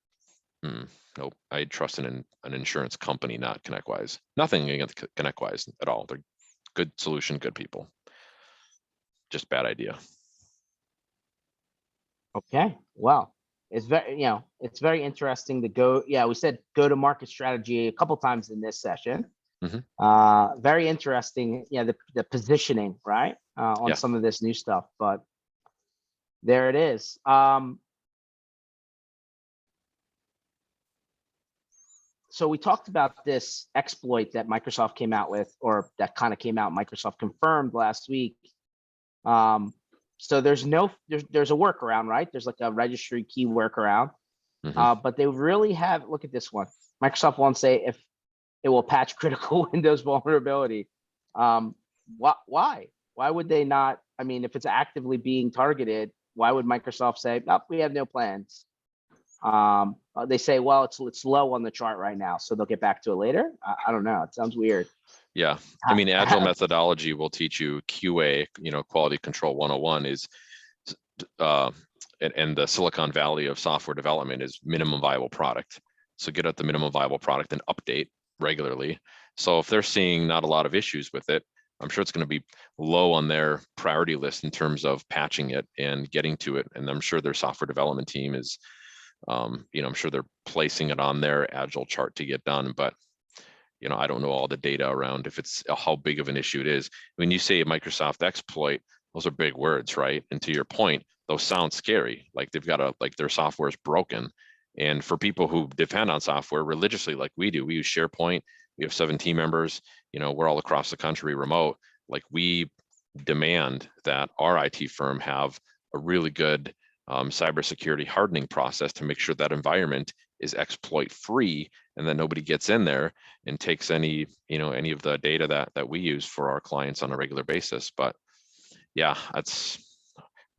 nope. I trust an insurance company, not ConnectWise. Nothing against ConnectWise at all. They're good solution, good people. Just bad idea. Okay, well, it's very, it's very interesting to go. Yeah, we said go to market strategy a couple times in this session. Very interesting. Yeah, the positioning, right, on Yeah. some of this new stuff. But there it is. So we talked about this exploit that Microsoft came out with, or that kind of came out. Microsoft confirmed last week. So there's a workaround, right? There's like a registry key workaround, but they really have. Look at this one. Microsoft won't say if it will patch critical Windows vulnerability. Why? Why would they not? I mean, if it's actively being targeted, why would Microsoft say, "Nope, we have no plans"? They say, "Well, it's low on the chart right now, so they'll get back to it later." I don't know. It sounds weird. Yeah, I mean, agile methodology will teach you QA, quality control 101 is, and the Silicon Valley of software development is minimum viable product. So get at the minimum viable product and update regularly. So if they're seeing not a lot of issues with it, I'm sure it's going to be low on their priority list in terms of patching it and getting to it. And I'm sure their software development team is, I'm sure they're placing it on their agile chart to get done, but I don't know all the data around if it's how big of an issue it is. When you say Microsoft exploit, those are big words, right? And to your point, those sound scary. Like they've got their software is broken. And for people who depend on software religiously, like we do, we use SharePoint. We have 7 team members. We're all across the country remote. Like we demand that our IT firm have a really good cybersecurity hardening process to make sure that environment is exploit free, and then nobody gets in there and takes any of the data that we use for our clients on a regular basis. But yeah, that's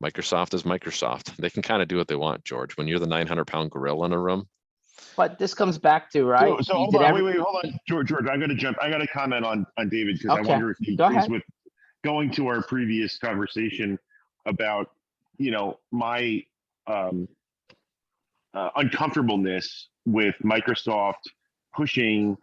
Microsoft is Microsoft. They can kind of do what they want, George. When you're the 900-pound gorilla in a room. But this comes back to, right? So hold on, wait, hold on, George. I'm going to jump. I got to comment on David because I wonder if he is with going to our previous conversation about my uncomfortableness with Microsoft pushing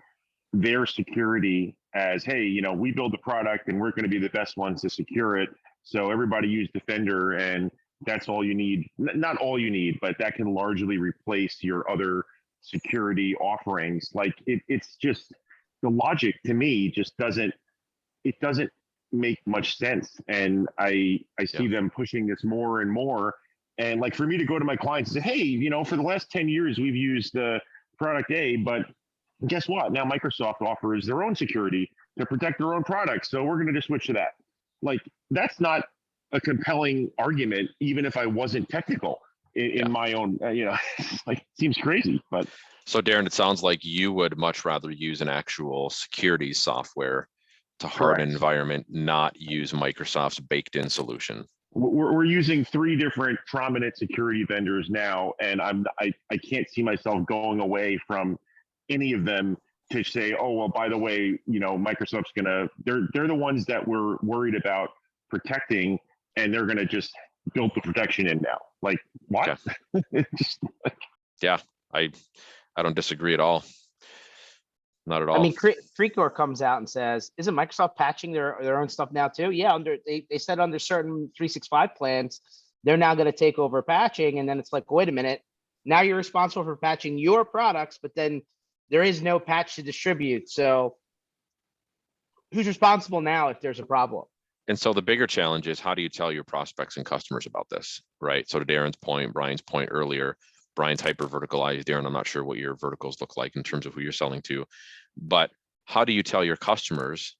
their security as, hey, we build the product and we're going to be the best ones to secure it. So everybody use Defender and that's all you need. Not all you need, but that can largely replace your other security offerings. Like it's just the logic to me just doesn't make much sense. And I see them pushing this more and more. And like for me to go to my clients and say, hey, for the last 10 years, we've used product A, but guess what? Now Microsoft offers their own security to protect their own products. So we're going to just switch to that. Like, that's not a compelling argument, even if I wasn't technical in my own, like, seems crazy. But so Darren, it sounds like you would much rather use an actual security software to harden an environment, not use Microsoft's baked in solution. We're using 3 different prominent security vendors now, and I can't see myself going away from any of them to say, oh, well, by the way, Microsoft's they're the ones that we're worried about protecting, and they're gonna just build the protection in now. Like, what? Okay. Yeah, I don't disagree at all. Not at all. I mean, Precor comes out and says, isn't Microsoft patching their own stuff now too? Yeah, they said under certain 365 plans, they're now going to take over patching. And then it's like, wait a minute, now you're responsible for patching your products, but then there is no patch to distribute. So who's responsible now if there's a problem? And so the bigger challenge is, how do you tell your prospects and customers about this, right? So to Darren's point, Brian's point earlier, Brian's hyper verticalized. Darren, I'm not sure what your verticals look like in terms of who you're selling to, but how do you tell your customers?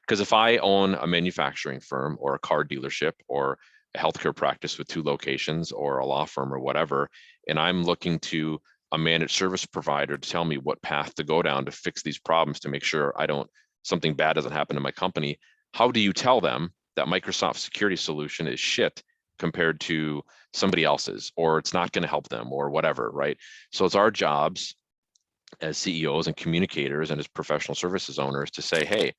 Because if I own a manufacturing firm or a car dealership or a healthcare practice with 2 locations or a law firm or whatever, and I'm looking to a managed service provider to tell me what path to go down to fix these problems to make sure something bad doesn't happen to my company, how do you tell them that Microsoft's security solution is shit compared to somebody else's, or it's not going to help them or whatever, right? So it's our jobs as CEOs and communicators and as professional services owners to say, hey,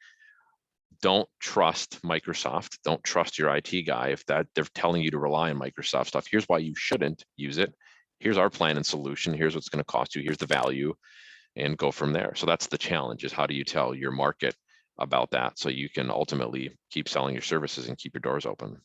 don't trust Microsoft. Don't trust your IT guy if they're telling you to rely on Microsoft stuff. Here's why you shouldn't use it. Here's our plan and solution. Here's what's going to cost you. Here's the value, and go from there. So that's the challenge, is how do you tell your market about that so you can ultimately keep selling your services and keep your doors open?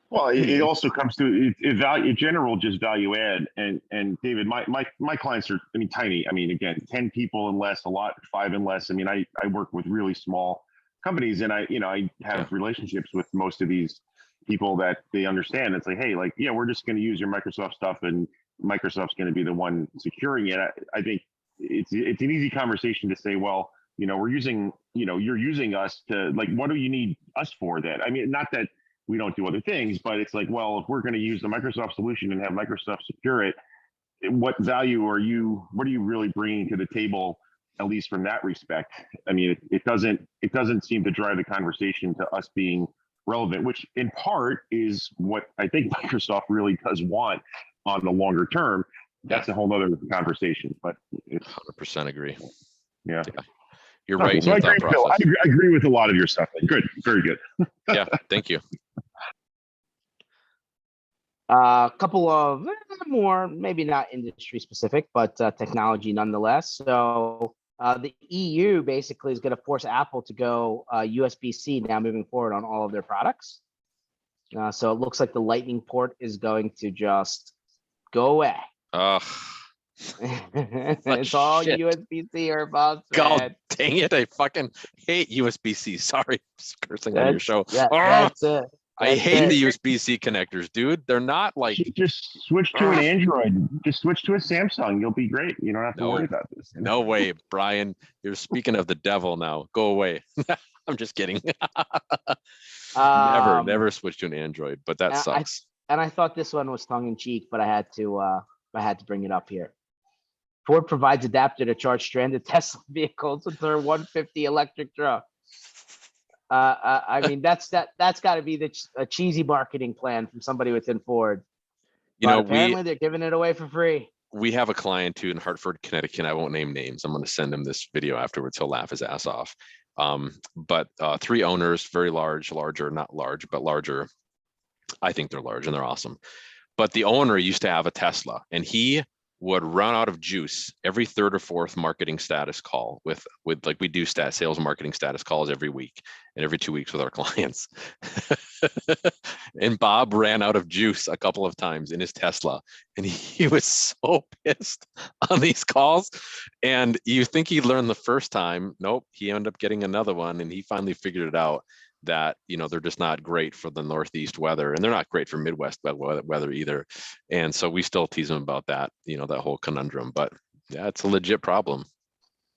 Well, it also comes to in general, just value add. And David, my clients are, I mean, tiny. I mean, again, 10 people and less, a lot, 5 and less. I mean, I work with really small companies, and I have relationships with most of these people that they understand. It's like, hey, like, yeah, we're just going to use your Microsoft stuff, and Microsoft's going to be the one securing it. I think it's an easy conversation to say, well, we're using, you're using us to, like, what do you need us for then? I mean, not that we don't do other things, but it's like, well, if we're going to use the Microsoft solution and have Microsoft secure it, what are you really bringing to the table, at least from that respect? I mean, it doesn't seem to drive the conversation to us being relevant, which in part is what I think Microsoft really does want on the longer term. That's a whole other conversation, but it's 100% agree. Yeah. You're right. So I agree with a lot of your stuff. Good, very good. Yeah, thank you. A couple of more, maybe not industry specific, but technology nonetheless. So the EU basically is going to force Apple to go USB-C now moving forward on all of their products. So it looks like the Lightning port is going to just go away. It's all shit. USB-C or bumps, God man. dang it! I fucking hate USB-C. Sorry, cursing on your show. Yeah, that's it. I hate the USB-C connectors, dude. They're not like. Just switch to an Android. Just switch to a Samsung. You'll be great. You don't have to worry about this. No way, Brian. You're speaking of the devil now. Go away. I'm just kidding. Never switch to an Android, but that sucks. I thought this one was tongue in cheek, but I had to bring it up here. Ford provides adapter to charge stranded Tesla vehicles with their 150 electric truck. I mean, that's got to be a cheesy marketing plan from somebody within Ford. Apparently they're giving it away for free. We have a client too in Hartford, Connecticut. I won't name names. I'm going to send him this video afterwards. He'll laugh his ass off. But 3 owners, very larger, not large, but larger. I think they're large and they're awesome. But the owner used to have a Tesla, and he would run out of juice every 3rd or 4th marketing status call with like we do sales marketing status calls every week and every 2 weeks with our clients. And Bob ran out of juice a couple of times in his Tesla, and he was so pissed on these calls. And you think he learned the first time. Nope, he ended up getting another one, and he finally figured it out that they're just not great for the Northeast weather, and they're not great for Midwest weather either. And so we still tease them about that, that whole conundrum. But yeah, it's a legit problem.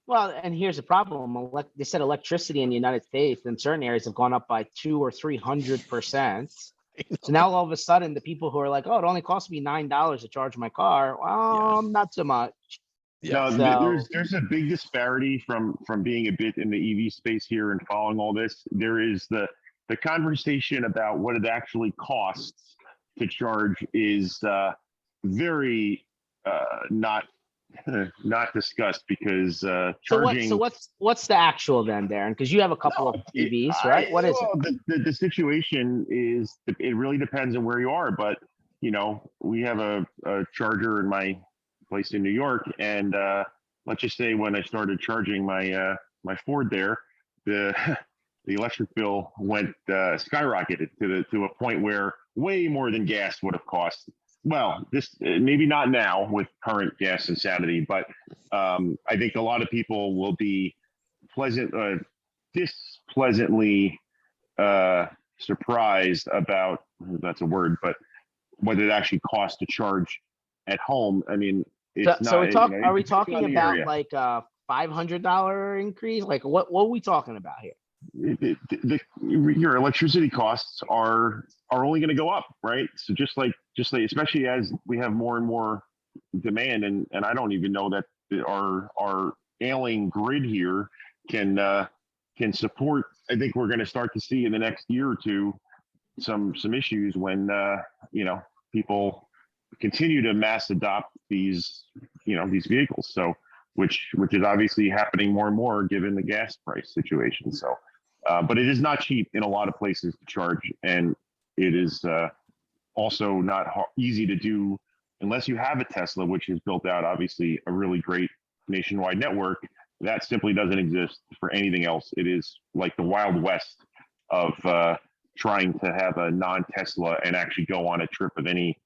Well, and here's the problem. They said electricity in the United States in certain areas have gone up by 200 or 300%. So now all of a sudden, the people who are like, "Oh, it only cost me $9 to charge my car," well, not so much. Yeah, no, there's a big disparity from being a bit in the EV space here and following all this. There is the conversation about what it actually costs to charge is very not discussed, because charging. So what's the actual then, Darren? Because you have a couple of EVs, right? What is it? The situation is, it really depends on where you are, but we have a charger in my place in New York, and let's just say when I started charging my Ford there, the electric bill went skyrocketed to a point where way more than gas would have cost. Well, this maybe not now with current gas insanity, but I think a lot of people will be displeasantly surprised about, that's a word, but what it actually costs to charge at home. I mean, are we talking about like a $500 increase? Like what are we talking about here? Your electricity costs are only going to go up, right? So just like especially as we have more and more demand, and I don't even know that our ailing grid here can support. I think we're going to start to see in the next year or two some issues when people continue to mass adopt these vehicles. So which is obviously happening more and more given the gas price situation. So but it is not cheap in a lot of places to charge, and it is also not easy to do unless you have a Tesla, which has built out obviously a really great nationwide network. That simply doesn't exist for anything else. It is like the Wild West of trying to have a non-Tesla and actually go on a trip of any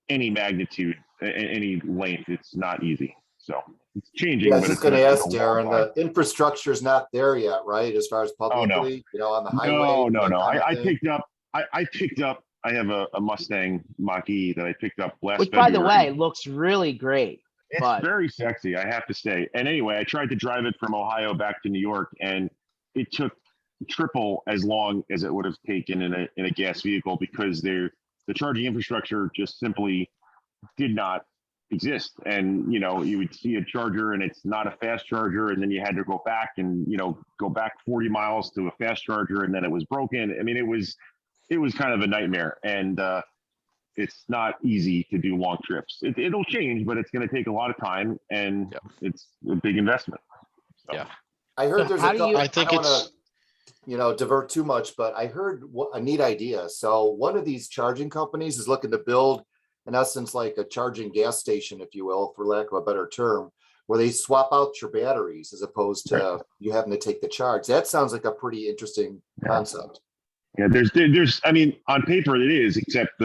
magnitude, any length. It's not easy. So it's changing. Yeah, I was but just it's going to gonna ask take a long Darren, time. the infrastructure is not there yet, right? As far as Oh, no. publicly, on the highway. No. that kind of I thing? picked up. I have a Mustang Mach-E that I picked up last Which, by the February. way, looks really great. It's But very sexy, I have to say. And anyway, I tried to drive it from Ohio back to New York, and it took triple as long as it would have taken in a gas vehicle, because the charging infrastructure just simply did not exist. And you would see a charger and it's not a fast charger, and then you had to go back and go back 40 miles to a fast charger, and then it was broken. I mean, it was kind of a nightmare. And it's not easy to do long trips. It'll change, but it's going to take a lot of time, and Yep. it's a big investment. So. Yeah. I heard So there's how a do you- couple, I think don't it's, wanna, divert too much, but I heard a neat idea. So one of these charging companies is looking to build, in essence, like a charging gas station, if you will, for lack of a better term, where they swap out your batteries as opposed to you having to take the charge. That sounds like a pretty interesting concept. Yeah, there's I mean, on paper it is, except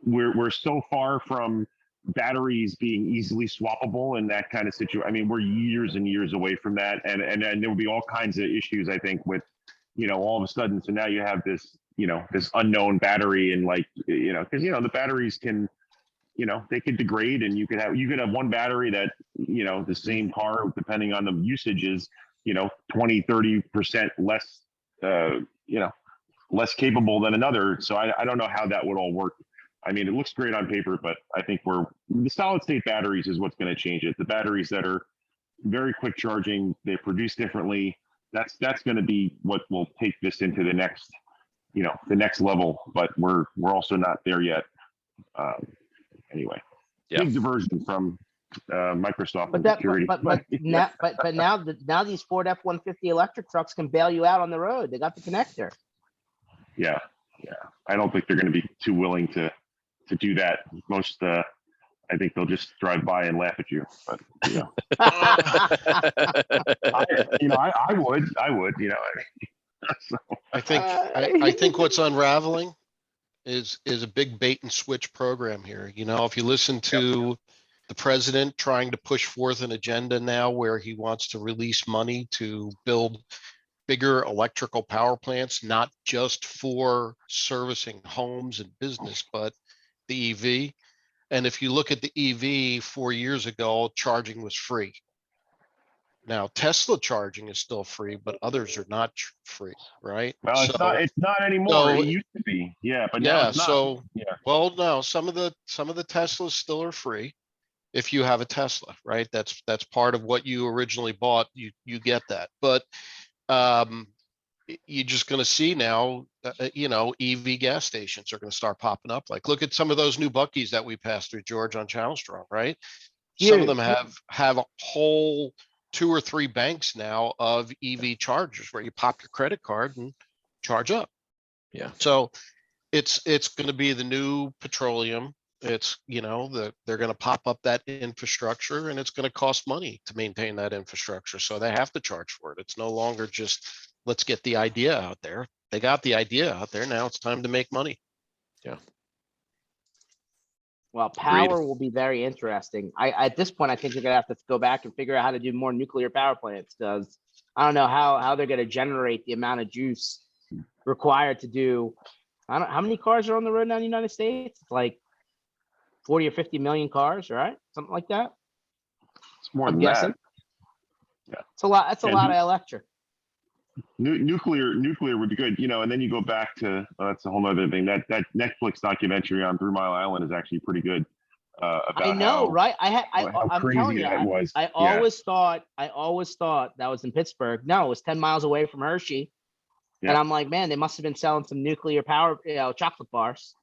we're so far from batteries being easily swappable and that kind of situation. I mean, we're years and years away from that, and there will be all kinds of issues, I think, with all of a sudden. So now you have this this unknown battery, and because the batteries can they could degrade, and you could have one battery that the same car, depending on the usage, is 20-30% less less capable than another. So I don't know how that would all work. I mean, it looks great on paper, but I think the solid state batteries is what's going to change it. The batteries that are very quick charging, they produce differently. That's going to be what will take this into the next, the next level. But we're also not there yet. Anyway, Yeah. big diversion from Microsoft but and that security. but now these Ford F-150 electric trucks can bail you out on the road. They got the connector. Yeah. I don't think they're going to be too willing to do that. Most, I think they'll just drive by and laugh at you. But I would. So, I think what's unraveling is a big bait and switch program here. If you listen to the president trying to push forth an agenda now where he wants to release money to build bigger electrical power plants, not just for servicing homes and business, but the EV. And if you look at the EV 4 years ago, charging was free. Now Tesla charging is still free, but others are not free, right? well, it's not anymore. so- It used to be, but now it's not. so Yeah. well, no, some of the Teslas still are free if you have a Tesla, right? That's part of what you originally bought. You get that, but you're just going to see now, EV gas stations are going to start popping up. Like, look at some of those new Buc-ee's that we passed through, George, on Channel Strong, right? Some of them have a whole 2 or 3 banks now of EV chargers where you pop your credit card and charge up. Yeah. So it's going to be the new petroleum. It's, they're going to pop up that infrastructure, and it's going to cost money to maintain that infrastructure. So they have to charge for it. It's no longer just, let's get the idea out there. They got the idea out there. Now it's time to make money. Well, power will be very interesting. At this point, I think they're gonna have to go back and figure out how to do more nuclear power plants, because I don't know how they're gonna generate the amount of juice required to do. I don't how many cars are on the road now in the United States? It's like 40 or 50 million cars, right? Something like that. It's more I'm than guessing. that. Yeah. It's a lot. That's a Yeah, lot of electric. Nuclear would be good, and then you go back to that's a whole other thing. That Netflix documentary on 3 Mile Island is actually pretty good. About I know, how, right? how I'm crazy telling you, that was. I always thought that was in Pittsburgh. No, it was 10 miles away from Hershey. Yeah. And I'm like, man, they must have been selling some nuclear power, chocolate bars,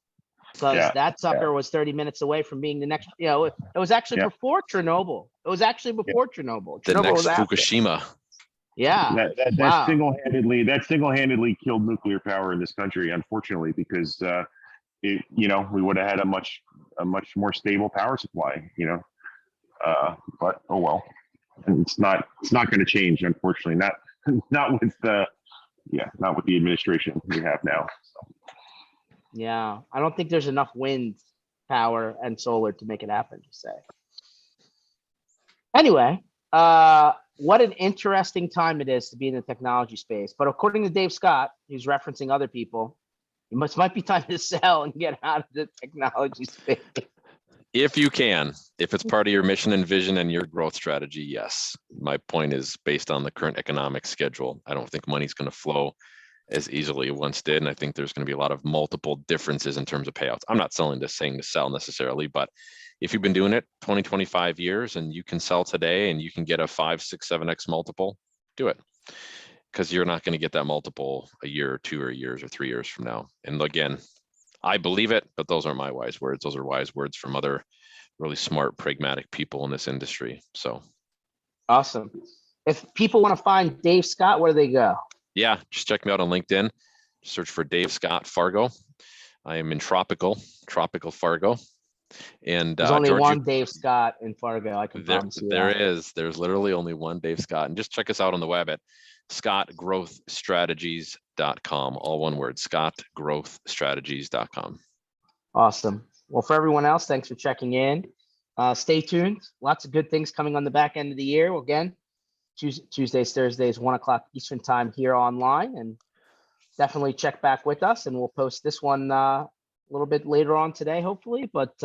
because Yeah. that sucker was 30 minutes away from being the next. It was actually before Chernobyl. It was actually before Chernobyl. The Chernobyl next was after. Fukushima. Yeah. That Wow. single-handedly killed nuclear power in this country, unfortunately, because we would have had a much more stable power supply, but oh well. And it's not going to change, unfortunately, not with the administration we have now. So. Yeah, I don't think there's enough wind power and solar to make it happen, just say. Anyway, what an interesting time it is to be in the technology space. But according to Dave Scott, who's referencing other people, it might be time to sell and get out of the technology space. If you can, if it's part of your mission and vision and your growth strategy, yes. My point is based on the current economic schedule. I don't think money's going to flow as easily as it once did. And I think there's going to be a lot of multiple differences in terms of payouts. I'm not saying to sell necessarily, but if you've been doing it 20, 25 years and you can sell today and you can get a 5, 6, 7x multiple, do it. Because you're not going to get that multiple a year or 2 or years or 3 years from now. And again, I believe it, but those aren't my wise words. Those are wise words from other really smart, pragmatic people in this industry. So awesome. If people want to find Dave Scott, where do they go? Yeah, just check me out on LinkedIn. Search for Dave Scott Fargo. I am in tropical Fargo. And there's only George, one Dave Scott in Fargo. I can promise you that. There's literally only one Dave Scott. And just check us out on the web at scottgrowthstrategies.com. All one word, scottgrowthstrategies.com. Awesome. Well, for everyone else, thanks for checking in. Stay tuned. Lots of good things coming on the back end of the year. Again, Tuesdays, Thursdays, 1 o'clock Eastern time here online, and definitely check back with us. And we'll post this one a little bit later on today, hopefully, but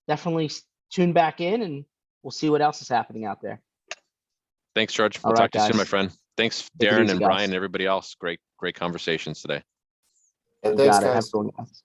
definitely tune back in and we'll see what else is happening out there. Thanks, George. We'll talk to you soon, my friend. Thanks, Darren and Brian and everybody else. Great conversations today. And thanks, guys. Have a good one, guys.